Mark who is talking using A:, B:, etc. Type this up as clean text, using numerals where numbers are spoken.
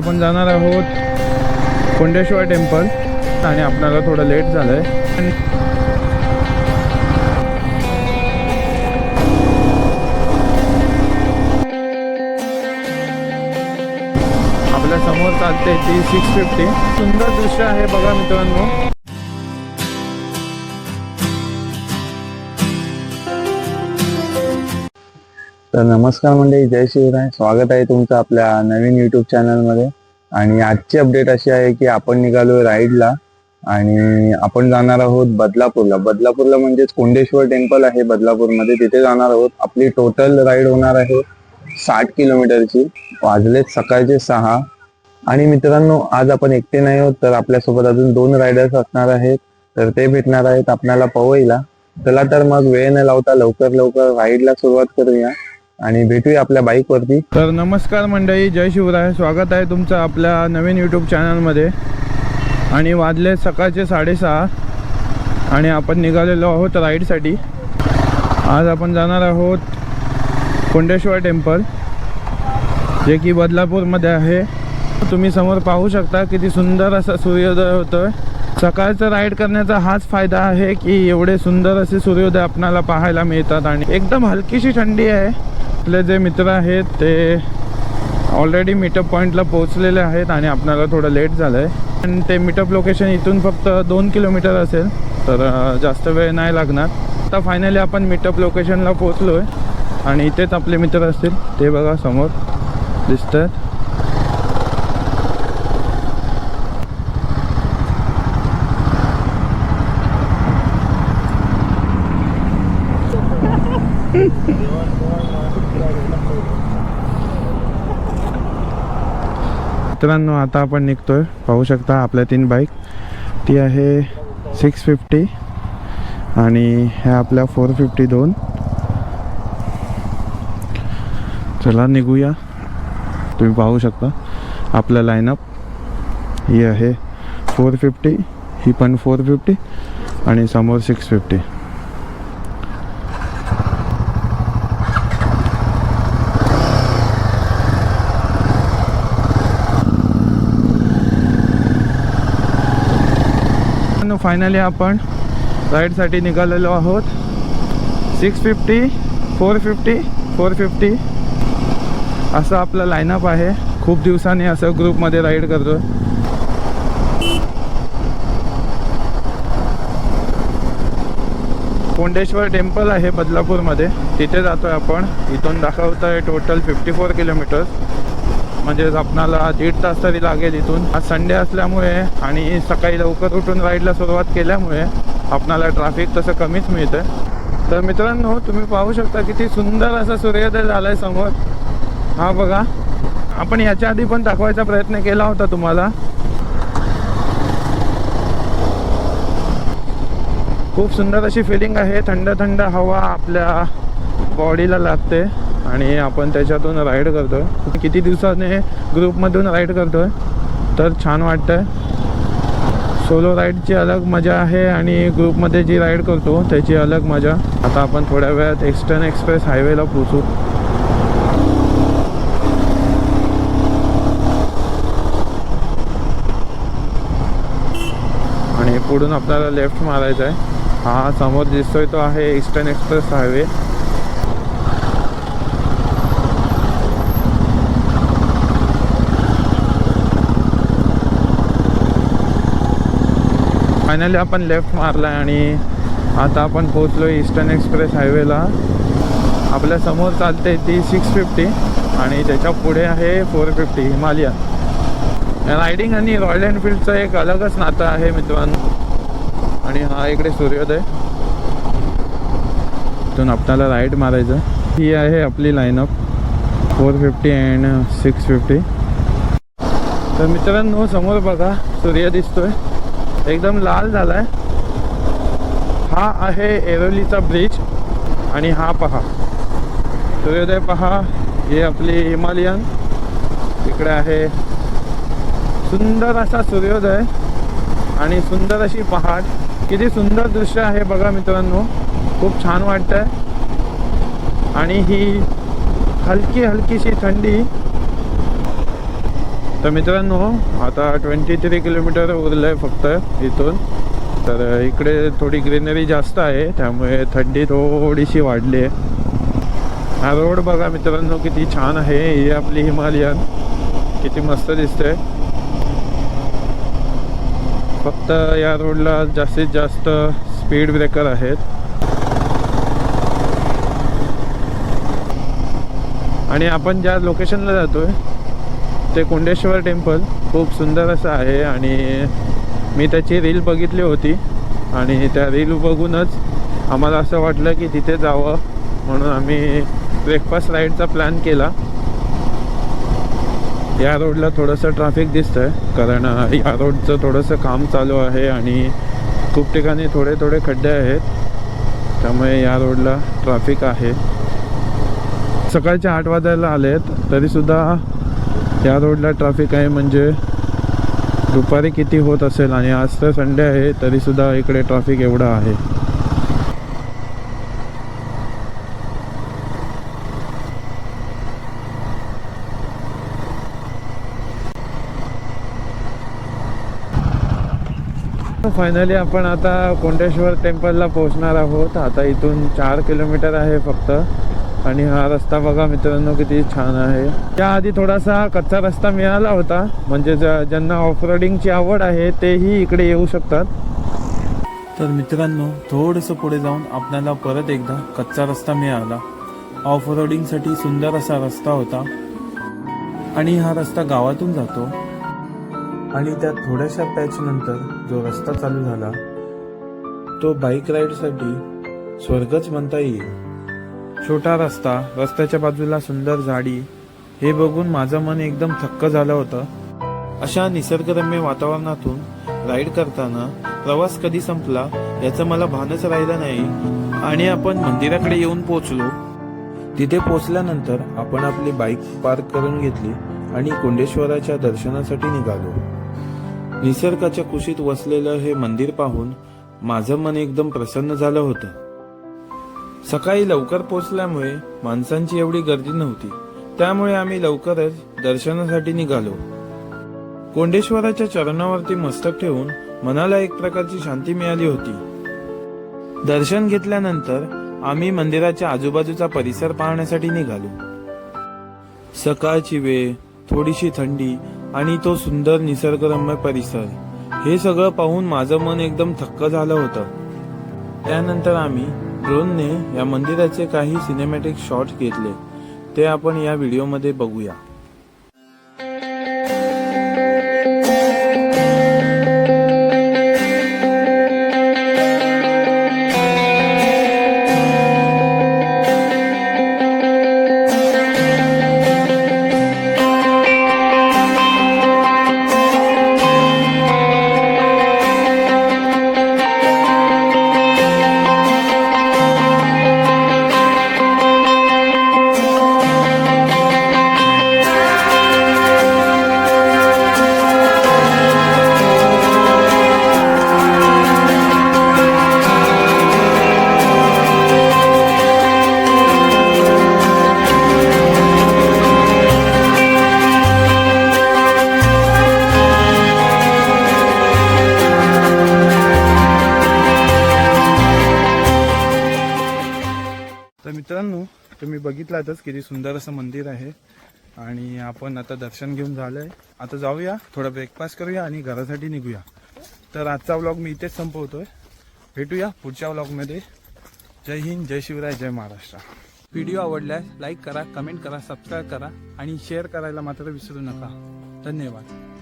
A: आपण जाणार आहोत कोंडेश्वर टेम्पल आणि आपल्याला थोडं लेट झालं आहे. आपल्या समोर चालते ती 650. सुंदर दृश्य आहे बघा मित्रांनो.
B: तर नमस्कार मंडळी, जय शिवराय. स्वागत आहे तुमचं आपल्या नवीन यूट्यूब चॅनलमध्ये. आणि आजची अपडेट अशी आहे की आपण निघालो राईडला आणि आपण जाणार आहोत बदलापूरला म्हणजेच कोंडेश्वर टेम्पल आहे बदलापूरमध्ये, तिथे जाणार आहोत. आपली टोटल राईड होणार आहे 60 किलोमीटरची. वाजलेत सकाळचे 6. आणि मित्रांनो, आज आपण एकटे नाही आहोत, तर आपल्यासोबत अजून 2 रायडर्स असणार आहेत. तर ते भेटणार आहेत आपल्याला पवईला. चला तर मग वेळ न लावता लवकर राईडला सुरुवात करूया आणि भेटूया आपल्या बाईक वरती.
A: तर नमस्कार मंडळी, जय शिवराय. स्वागत आहे तुमचं आपल्या नवीन यूट्यूब चॅनलमध्ये. आणि वाजले सकाळचे 6:30 आणि आपण निघालेलो आहोत राईडसाठी. आज आपण जाणार आहोत कोंडेश्वर टेम्पल, जे की बदलापूरमध्ये आहे. तुम्ही समोर पाहू शकता किती सुंदर असा सूर्योदय होतोय. सकाळचं राईड करण्याचा हाच फायदा आहे की एवढे सुंदर असे सूर्योदय आपल्याला पाहायला मिळतात. आणि एकदम हलकीशी थंडी आहे. आपले जे मित्र आहेत ते ऑलरेडी मीटअप पॉईंटला पोहोचलेले आहेत आणि आपल्याला थोडं लेट झालं आहे. आणि ते मीटअप लोकेशन इथून फक्त 2 किलोमीटर असेल, तर जास्त वेळ नाही लागणार. आता फायनली आपण मीटअप लोकेशनला पोहोचलो आहे आणि इथेच आपले मित्र असतील. ते बघा समोर दिसतात. मित्रांनो, आता आपण निघतोय. पाहू शकता आपल्या 3 बाईक. ती आहे 650 आणि ह्या आपल्या 452. चला निघूया. तुम्ही पाहू शकता आपलं लाईनअप. ही आहे 450, ही पण 450 आणि समोर 650. फायनली आपण राईडसाठी निघालेलो आहोत. 650, 450, 450 असं आपलं लाईनअप आहे. खूप दिवसांनी असं ग्रुपमध्ये राईड करतो. कोंडेश्वर टेम्पल आहे बदलापूरमध्ये, तिथे जातोय आपण. इथून दाखवत आहे टोटल 54 किलोमीटर, म्हणजेच आपणाला 1.5 तास तरी लागेल इथून. आज संडे असल्यामुळे आणि सकाळी लवकर उठून राईडला सुरुवात केल्यामुळे आपणाला ट्रॅफिक तसं कमीच मिळतं. तर मित्रांनो, तुम्ही पाहू शकता किती सुंदर असा सूर्योदय झाला आहे समोर. हा बघा, आपण याच्या आधी पण दाखवायचा प्रयत्न केला होता तुम्हाला. खूप सुंदर अशी फिलिंग आहे. थंड थंड हवा आपल्या बॉडीला लागते आणि आपण त्याच्यातून राईड करतोय. किती दिवसाने ग्रुपमधून राईड करतोय, तर छान वाटतंय. सोलो राईडची अलग मजा आहे आणि ग्रुपमध्ये जी राईड करतो त्याची अलग मजा. आता आपण थोड्या वेळात ईस्टर्न एक्सप्रेस हायवेला पोहोचू. आणि पुढून आपल्याला लेफ्ट मारायचं आहे. हा समोर दिसतोय तो आहे ईस्टर्न एक्सप्रेस हायवे. फायनली आपण लेफ्ट मारला आणि आता आपण पोहोचलो ईस्टर्न एक्सप्रेस हायवेला. आपल्या समोर चालते ती 650 आणि त्याच्या पुढे आहे 450 हिमालयन. रायडिंग आणि रॉयल एनफिल्डचं एक अलगच नातं आहे मित्रांनो. आणि हा इकडे सूर्योदय. इथून आपल्याला राईड मारायचं. ही आहे आपली लाईनअप 450 अँड 650. तर मित्रांनो, समोर बघा सूर्य दिसतोय, एकदम लाल झालाय. हा आहे एरोलीचा ब्रिज आणि हा पहा सूर्योदय पहा. हे आपली हिमालयन. इकडे आहे सुंदर असा सूर्योदय आणि सुंदर अशी पहाड. किती सुंदर दृश्य आहे बघा मित्रांनो. खूप छान वाटतंय. आणि ही हलकीशी थंडी तर मित्रांनो आता 23 किलोमीटर उरलं आहे फक्त इथून. तर इकडे थोडी ग्रीनरी जास्त आहे त्यामुळे थंडी थोडीशी वाढली आहे. हा रोड बघा मित्रांनो किती छान आहे. ही आपली हिमालयन किती मस्त दिसते. फक्त या रोडला जास्तीत जास्त स्पीड ब्रेकर आहेत. आणि आपण ज्या लोकेशनला जातोय ते कोंडेश्वर टेम्पल खूप सुंदर असं आहे. आणि मी त्याची रील बघितली होती आणि त्या रील बघूनच आम्हाला असं वाटलं की तिथे जावं, म्हणून आम्ही ब्रेकफास्ट राईडचा प्लॅन केला. या रोडला थोडंसं ट्रॅफिक दिसतंय कारण या रोडचं थोडंसं काम चालू आहे आणि खूप ठिकाणी थोडे थोडे खड्डे आहेत, त्यामुळे या रोडला ट्रॅफिक आहे. सकाळचे 8 वाजायला आलेत तरीसुद्धा या रोडला ट्रॅफिक आहे. म्हणजे दुपारी किती होत असेल. आणि आज तर संडे आहे तरीसुद्धा इकडे ट्रॅफिक एवढं आहे. फायनली आपण आता कोंडेश्वर टेम्पलला पोहोचणार आहोत. आता इथून 4 किलोमीटर आहे फक्त. आणि हा रस्ता बघा मित्रांनो किती छान आहे. त्याआधी थोडासा कच्चा रस्ता मिळाला होता, म्हणजे ज्यांना ऑफरोडिंगची आवड आहे तेही इकडे येऊ शकतात. तर मित्रांनो थोडंसं पुढे जाऊन आपल्याला परत एकदा कच्चा रस्ता मिळाला. ऑफरोडिंगसाठी सुंदर असा रस्ता होता. आणि हा रस्ता गावातून जातो आणि त्या थोड्याशा पॅच नंतर जो रस्ता चालू झाला तो बाईक राईडसाठी स्वर्गच म्हणता येईल. छोटा रस्ता, रस्त्याच्या बाजूला सुंदर झाडी, हे बघून माझं मन एकदम थक्क झालं होतं. अशा निसर्गरम्य वातावरणातून राईड करताना प्रवास कधी संपला याचं मला भानच राहिलं नाही. आणि आपण मंदिराकडे येऊन पोहोचलो. तिथे पोहोचल्यानंतर आपण आपली बाईक पार्क करून घेतली आणि कोंडेश्वराच्या दर्शनासाठी निघालो. निसर्गाच्या कुशीत वसलेलं हे मंदिर पाहून माझं मन एकदम प्रसन्न झालं होतं. सकाळी लवकर पोहोचल्यामुळे माणसांची एवढी गर्दी नव्हती, त्यामुळे आम्ही लवकरच दर्शनासाठी निघालो. कोंडेश्वराच्या चरणावरती मस्तक ठेवून मनाला एक प्रकारची शांती मिळाली होती. दर्शन घेतल्यानंतर आम्ही मंदिराच्या आजूबाजूचा परिसर पाहण्यासाठी निघालो. सकाळची वेळ, थोडीशी थंडी आणि तो सुंदर निसर्गरम्य परिसर, हे सगळं पाहून माझं मन एकदम थक्क झालं होतं. त्यानंतर आम्ही ड्रोनने या मंदिराचे काही सिनेमॅटिक शॉट्स घेतले, ते आपण या व्हिडिओमध्ये बघूया. तर मित्रांनो तुम्ही बघितलातच किती सुंदर असं मंदिर आहे. आणि आपण आता दर्शन घेऊन झालंय. आता जाऊया, थोडा ब्रेकफास्ट करूया आणि घरासाठी निघूया. तर आजचा व्लॉग मी इथेच संपवतोय. भेटूया पुढच्या व्लॉगमध्ये. जय हिंद, जय शिवराय, जय महाराष्ट्र. व्हिडिओ आवडल्यास लाईक करा, कमेंट करा, सबस्क्राईब करा आणि शेअर करायला मात्र विसरू नका. धन्यवाद.